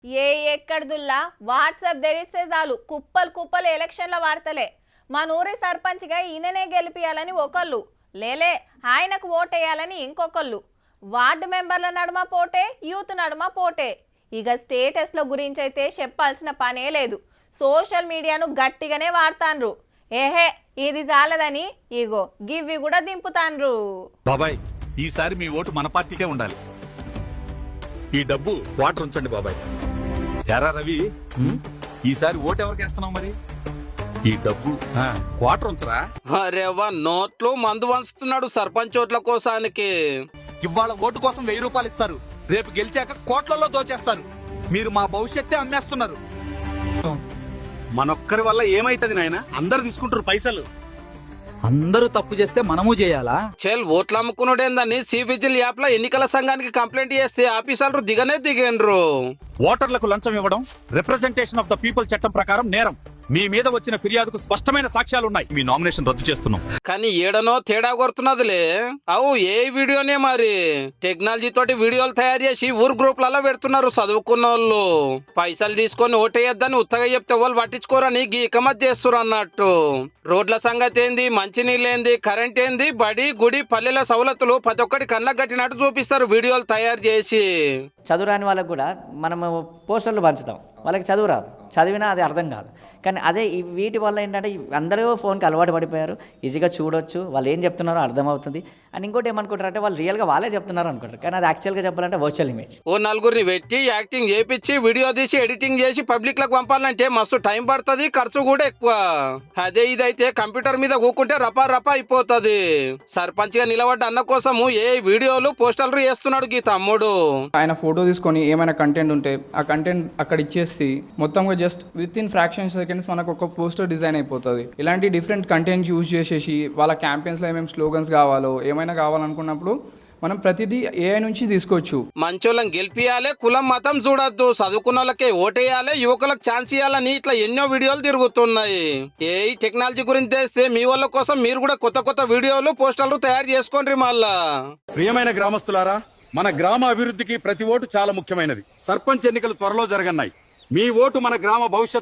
ఎక్కడిదుల్లా WhatsApp తెరిస్తే చాలు కుప్పలు కుప్పలు ఎలక్షన్ల వార్తలే. మా నూరి సర్పంచ్గా ఈయననే గెలిపియాలని ఒకళ్ళు, లేలే ఆయనకు ఓటేయాలని ఇంకొకళ్ళు. వార్డు మెంబర్ల నడుమ పోటే, యూత్ నడుమ పోటే. ఇక స్టేటస్ల గురించి అయితే చెప్పాల్సిన పనే లేదు. సోషల్ మీడియాను గట్టిగానే వాడతాన్రు. ఏహే ఇది చాలదని ఇగో గివ్వి కూడా దింపుతాన్రు. బాబాయ్ ఈసారి మీ ఓటు మన పార్టీకే ఉండాలి. ఈ డబ్బు వాటర్ ఉంచండి బాబాయ్. ఎరా రవి, ఈసారి ఓటు ఎవరికి వేస్తున్నావు మరి? ఈ డబ్బు వాటర్ ఉంచరా. అరేవా నోట్లు మందు వంచుతున్నాడు సర్పంచ్ ఓట్ల కోసానికి. ఇవాళ ఓటు కోసం 1000 రూపాయలు ఇస్తారు, రేపు గెలిచాక కోట్లలో దోచేస్తారు. మీరు మా భవిష్యత్తే అమ్మేస్తున్నారు. మనొక్కరి వల్ల ఏమైతుంది నాయన? అందరు తీసుకుంటారు పైసలు. అందరూ తప్పు చేస్తే మనము చేయాలా? చెల్ ఓట్లు అమ్ముకున్నాడేందని సివిజిల్ యాప్ లో ఎన్నికల సంఘానికి కంప్లైంట్ చేస్తే ఆఫీసర్లు దిగండ్రు. ఓటర్లకు లంచం ఇవ్వడం రిప్రజెంటేషన్ ఆఫ్ ద పీపుల్ చట్టం ప్రకారం నేరం. మీ మీద వచ్చిన ఫిర్యాదుకు స్పష్టమైన సాక్ష్యాలున్నాయి. మీ నామినేషన్ రద్దు చేస్తున్నాం. కానీ ఏడనో తేడా కొడుతున్నదిలే. అవు ఏ వీడియోనే మరి టెక్నాలజీ తోటి వీడియోలు తయారు చేసి ఊరు గ్రూప్లలో పెడుతున్నారు చదువుకున్న వాళ్ళు. పైసలు తీసుకొని ఓటేయద్దని ఉత్తగా చెప్తే వాళ్ళు పట్టించుకోరని గీకమత్ చేస్తారు అన్నట్టు. రోడ్ల సంగతి ఏంది, మంచినీళ్ళు ఏంది, కరెంట్ ఏంది, బడి గుడి పల్లెల సౌలతులు ప్రతి ఒక్కటి కళ్ళకు కట్టినట్టు చూపిస్తారు వీడియోలు తయారు చేసి. చదువురాని వాళ్ళకు కూడా మనము పోస్టర్లు పంచుతాం. వాళ్ళకి చదువు రాదు, చదివినా అది అర్థం కాదు. కానీ అదే వీటి వల్ల ఏంటంటే అందరూ ఫోన్కి అలవాటు పడిపోయారు. ఈజీగా చూడొచ్చు, వాళ్ళు ఏం చెప్తున్నారో అర్థమవుతుంది. అండ్ ఇంకోటి ఏమనుకుంటారంటే వాళ్ళు రియల్గా వాళ్ళే చెప్తున్నారు అనుకుంటారు. కానీ అది యాక్చువల్గా చెప్పాలంటే వర్చువల్ ఇమేజ్. ఓ నలుగురిని పెట్టి యాక్టింగ్ చేపించి వీడియో తీసి ఎడిటింగ్ చేసి పబ్లిక్ లకు పంపాలంటే మస్తు టైం పడుతుంది, ఖర్చు కూడా ఎక్కువ. అదే ఇదైతే కంప్యూటర్ మీద కూకుంటే రపా రపా అయిపోతుంది. సర్పంచ్ గా నిలబడ్డ అన్న కోసము ఏ వీడియోలు పోస్టర్లు చేస్తున్నాడు గీ తమ్ముడు. ఆయన ఫోటో తీసుకొని ఏమైనా కంటెంట్ ఉంటే ఆ కంటెంట్ అక్కడ ఇచ్చేసి మొత్తంగా just with in fraction seconds మనకు ఒక పోస్టర్ డిజైన్ అయిపోతుంది. ఇలాంటి డిఫరెంట్ కంటెంట్ యూజ్ చేసేసి వాళ్ళ క్యాంపెయిన్స్లో ఏమేమి స్లోగన్స్ కావాలో ఏమైనా కావాలనుకున్నప్పుడు మనం ప్రతిదీ ఏఐ నుంచి తీసుకోవచ్చు. మంచోళ్ళని గెలిపియాలి, కులం మతం చూడొద్దు, చదువుకున్న వాళ్ళకే ఓటేయాలి, యువకులకు ఛాన్స్ ఇవ్వాలని ఇట్లా ఎన్నో వీడియోలు తిరుగుతున్నాయి. ఏ టెక్నాలజీ గురించి తెస్తే మీ వాళ్ళ కోసం మీరు కూడా కొత్త కొత్త వీడియోలు పోస్టర్లు తయారు చేసుకోండి. మళ్ళా ప్రియమైన గ్రామస్తులారా, మన గ్రామ అభివృద్ధికి ప్రతి ఓటు చాలా ముఖ్యమైనది. సర్పంచ్ ఎన్నికలు త్వరలో జరగన్నాయి. మీ ఓటు మన గ్రామ భవిష్యత్తు